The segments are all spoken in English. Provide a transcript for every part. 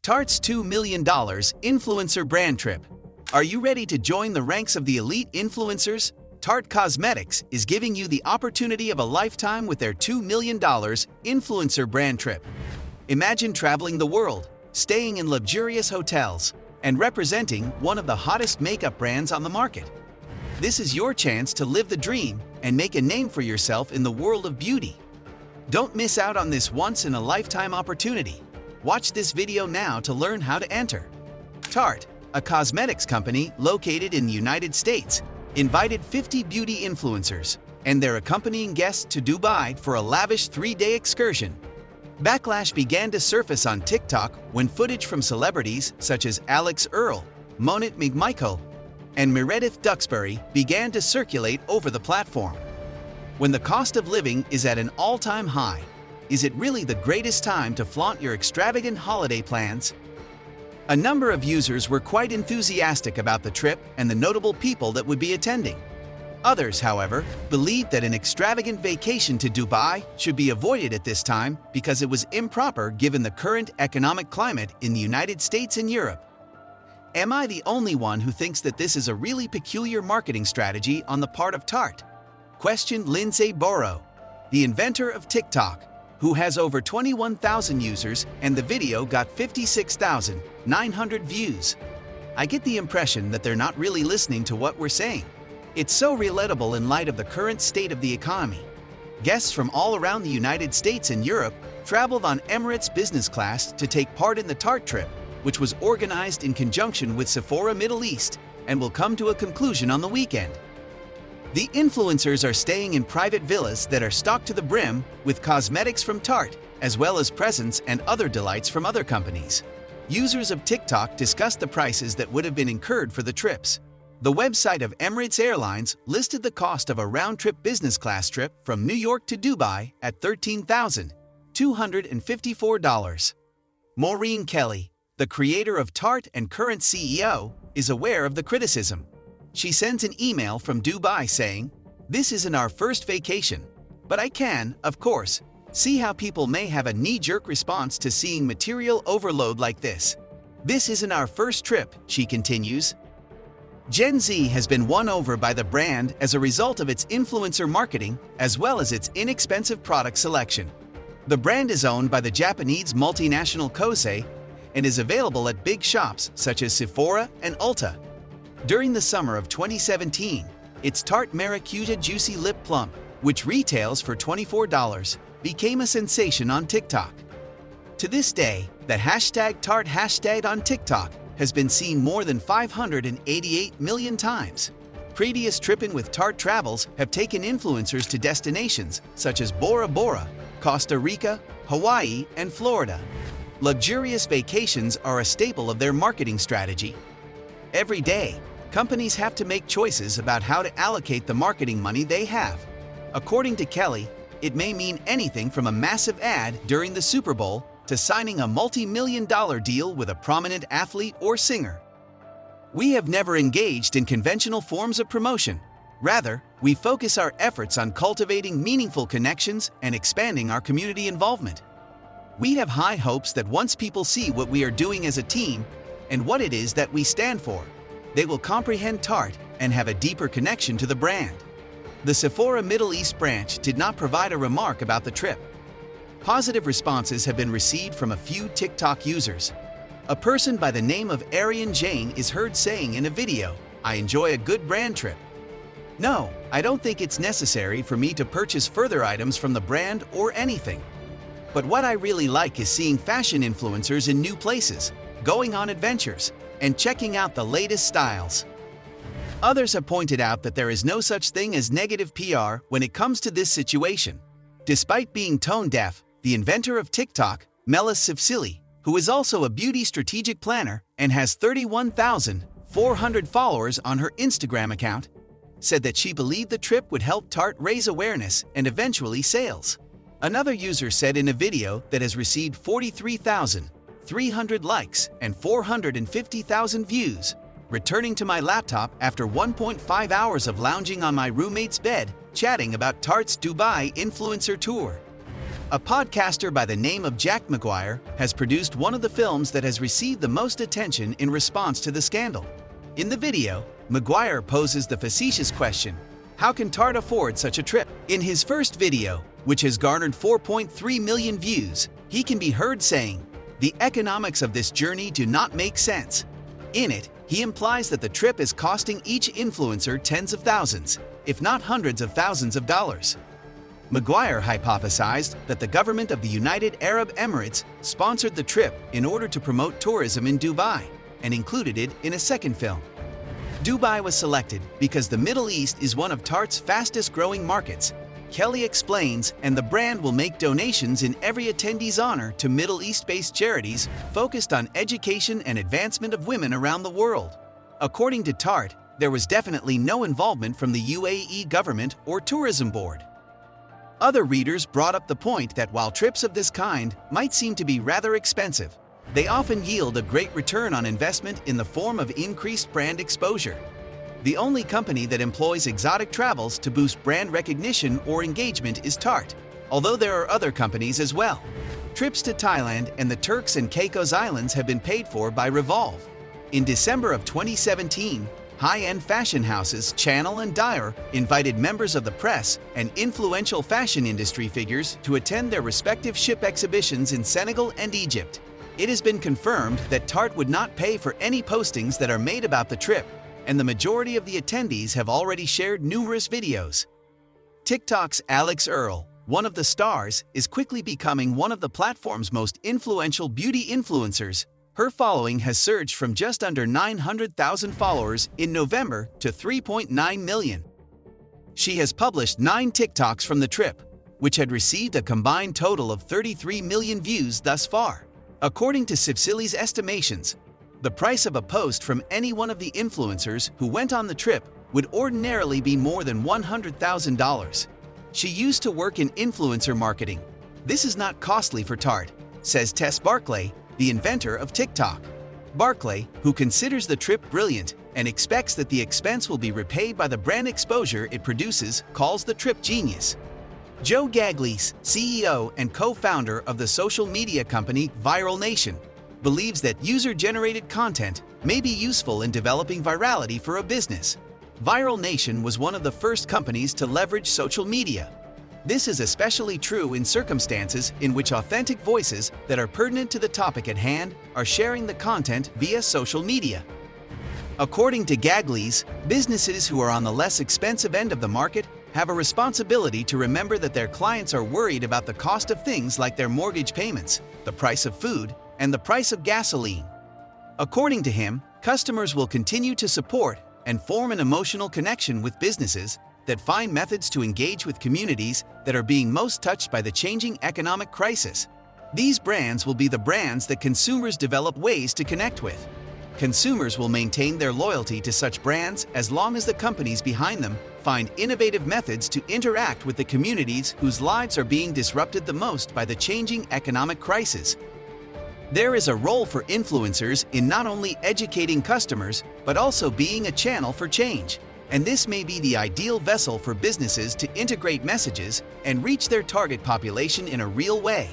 Tarte's $2 million influencer brand trip. Are you ready to join the ranks of the elite influencers? Tarte Cosmetics is giving you the opportunity of a lifetime with their $2 million influencer brand trip. Imagine traveling the world, staying in luxurious hotels, and representing one of the hottest makeup brands on the market. This is your chance to live the dream and make a name for yourself in the world of beauty. Don't miss out on this once-in-a-lifetime opportunity. Watch this video now to learn how to enter. Tarte, a cosmetics company located in the United States, invited 50 beauty influencers and their accompanying guests to Dubai for a lavish 3-day excursion. Backlash began to surface on TikTok when footage from celebrities such as Alex Earle, Monat McMichael, and Meredith Duxbury began to circulate over the platform. When the cost of living is at an all-time high, is it really the greatest time to flaunt your extravagant holiday plans? A number of users were quite enthusiastic about the trip and the notable people that would be attending. Others, however, believed that an extravagant vacation to Dubai should be avoided at this time because it was improper given the current economic climate in the United States and Europe. Am I the only one who thinks that this is a really peculiar marketing strategy on the part of Tarte? Questioned Lindsay Borrow, the inventor of TikTok, who has over 21,000 users, and the video got 56,900 views. I get the impression that they're not really listening to what we're saying. It's so relatable in light of the current state of the economy. Guests from all around the United States and Europe traveled on Emirates business class to take part in the Tarte trip, which was organized in conjunction with Sephora Middle East and will come to a conclusion on the weekend. The influencers are staying in private villas that are stocked to the brim with cosmetics from Tarte, as well as presents and other delights from other companies. Users of TikTok discussed the prices that would have been incurred for the trips. The website of Emirates Airlines listed the cost of a round-trip business class trip from New York to Dubai at $13,254. Maureen Kelly, the creator of Tarte and current CEO, is aware of the criticism. She sends an email from Dubai saying, "This isn't our first vacation, but I can, of course, see how people may have a knee-jerk response to seeing material overload like this. This isn't our first trip," she continues. Gen Z has been won over by the brand as a result of its influencer marketing as well as its inexpensive product selection. The brand is owned by the Japanese multinational Kosei and is available at big shops such as Sephora and Ulta. During the summer of 2017, its Tarte Maracuja Juicy Lip Plump, which retails for $24, became a sensation on TikTok. To this day, the #Tarte hashtag on TikTok has been seen more than 588 million times. Previous Trippin' with Tarte travels have taken influencers to destinations such as Bora Bora, Costa Rica, Hawaii, and Florida. Luxurious vacations are a staple of their marketing strategy. Every day, companies have to make choices about how to allocate the marketing money they have. According to Kelly, it may mean anything from a massive ad during the Super Bowl to signing a multi-million-dollar deal with a prominent athlete or singer. We have never engaged in conventional forms of promotion. Rather, we focus our efforts on cultivating meaningful connections and expanding our community involvement. We have high hopes that once people see what we are doing as a team and what it is that we stand for, they will comprehend Tarte and have a deeper connection to the brand. The Sephora Middle East branch did not provide a remark about the trip. Positive responses have been received from a few TikTok users. A person by the name of Arian Jane is heard saying in a video, "I enjoy a good brand trip. No, I don't think it's necessary for me to purchase further items from the brand or anything. But what I really like is seeing fashion influencers in new places, going on adventures, and checking out the latest styles." Others have pointed out that there is no such thing as negative PR when it comes to this situation. Despite being tone-deaf, the inventor of TikTok, Melis Sifsili, who is also a beauty strategic planner and has 31,400 followers on her Instagram account, said that she believed the trip would help Tarte raise awareness and eventually sales. Another user said in a video that has received 43,300 likes and 450,000 views, "Returning to my laptop after 1.5 hours of lounging on my roommate's bed, chatting about Tarte's Dubai influencer tour." A podcaster by the name of Jack McGuire has produced one of the films that has received the most attention in response to the scandal. In the video, McGuire poses the facetious question, how can Tarte afford such a trip? In his first video, which has garnered 4.3 million views, he can be heard saying, "The economics of this journey do not make sense." In it, he implies that the trip is costing each influencer tens of thousands, if not hundreds of thousands of dollars. McGuire hypothesized that the government of the United Arab Emirates sponsored the trip in order to promote tourism in Dubai and included it in a second film. Dubai was selected because the Middle East is one of Tarte's fastest-growing markets, Kelly explains, and the brand will make donations in every attendee's honor to Middle East-based charities focused on education and advancement of women around the world. According to Tarte, there was definitely no involvement from the UAE government or tourism board. Other readers brought up the point that while trips of this kind might seem to be rather expensive, they often yield a great return on investment in the form of increased brand exposure. The only company that employs exotic travels to boost brand recognition or engagement is Tarte, although there are other companies as well. Trips to Thailand and the Turks and Caicos Islands have been paid for by Revolve. In December of 2017, high-end fashion houses Channel and Dyer invited members of the press and influential fashion industry figures to attend their respective ship exhibitions in Senegal and Egypt. It has been confirmed that Tarte would not pay for any postings that are made about the trip, and the majority of the attendees have already shared numerous videos. TikTok's Alex Earle, one of the stars, is quickly becoming one of the platform's most influential beauty influencers. Her following has surged from just under 900,000 followers in November to 3.9 million. She has published 9 TikToks from the trip, which had received a combined total of 33 million views thus far. According to Sipsili's estimations, the price of a post from any one of the influencers who went on the trip would ordinarily be more than $100,000. She used to work in influencer marketing. This is not costly for Tarte, says Tess Barclay, the inventor of TikTok. Barclay, who considers the trip brilliant and expects that the expense will be repaid by the brand exposure it produces, calls the trip genius. Joe Gagliese, CEO and co-founder of the social media company Viral Nation, believes that user-generated content may be useful in developing virality for a business. Viral Nation was one of the first companies to leverage social media. This is especially true in circumstances in which authentic voices that are pertinent to the topic at hand are sharing the content via social media. According to Gagliese, businesses who are on the less expensive end of the market have a responsibility to remember that their clients are worried about the cost of things like their mortgage payments, the price of food, and the price of gasoline. According to him, customers will continue to support and form an emotional connection with businesses that find methods to engage with communities that are being most touched by the changing economic crisis. These brands will be the brands that consumers develop ways to connect with. Consumers will maintain their loyalty to such brands as long as the companies behind them find innovative methods to interact with the communities whose lives are being disrupted the most by the changing economic crisis. There is a role for influencers in not only educating customers, but also being a channel for change. And this may be the ideal vessel for businesses to integrate messages and reach their target population in a real way.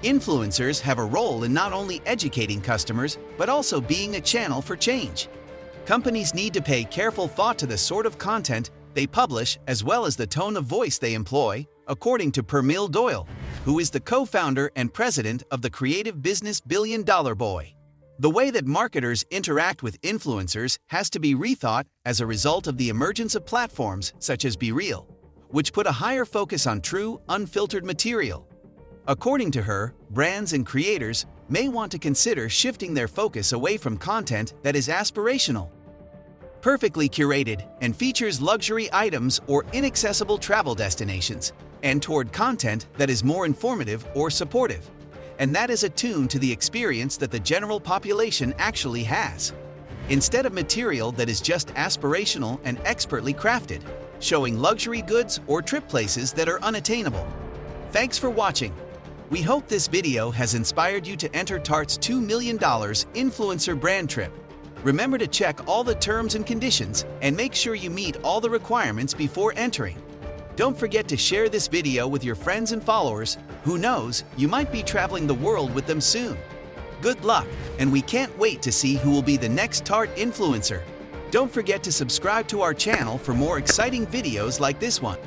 Influencers have a role in not only educating customers, but also being a channel for change. Companies need to pay careful thought to the sort of content they publish as well as the tone of voice they employ, according to Pramil Doyle, who is the co-founder and president of the creative business Billion Dollar Boy. The way that marketers interact with influencers has to be rethought as a result of the emergence of platforms such as BeReal, which put a higher focus on true, unfiltered material. According to her, brands and creators may want to consider shifting their focus away from content that is aspirational, perfectly curated, and features luxury items or inaccessible travel destinations, and toward content that is more informative or supportive, and that is attuned to the experience that the general population actually has, instead of material that is just aspirational and expertly crafted, showing luxury goods or trip places that are unattainable. Thanks for watching. We hope this video has inspired you to enter Tarte's $2 million influencer brand trip. Remember to check all the terms and conditions and make sure you meet all the requirements before entering. Don't forget to share this video with your friends and followers. Who knows, you might be traveling the world with them soon. Good luck, and we can't wait to see who will be the next Tarte influencer. Don't forget to subscribe to our channel for more exciting videos like this one.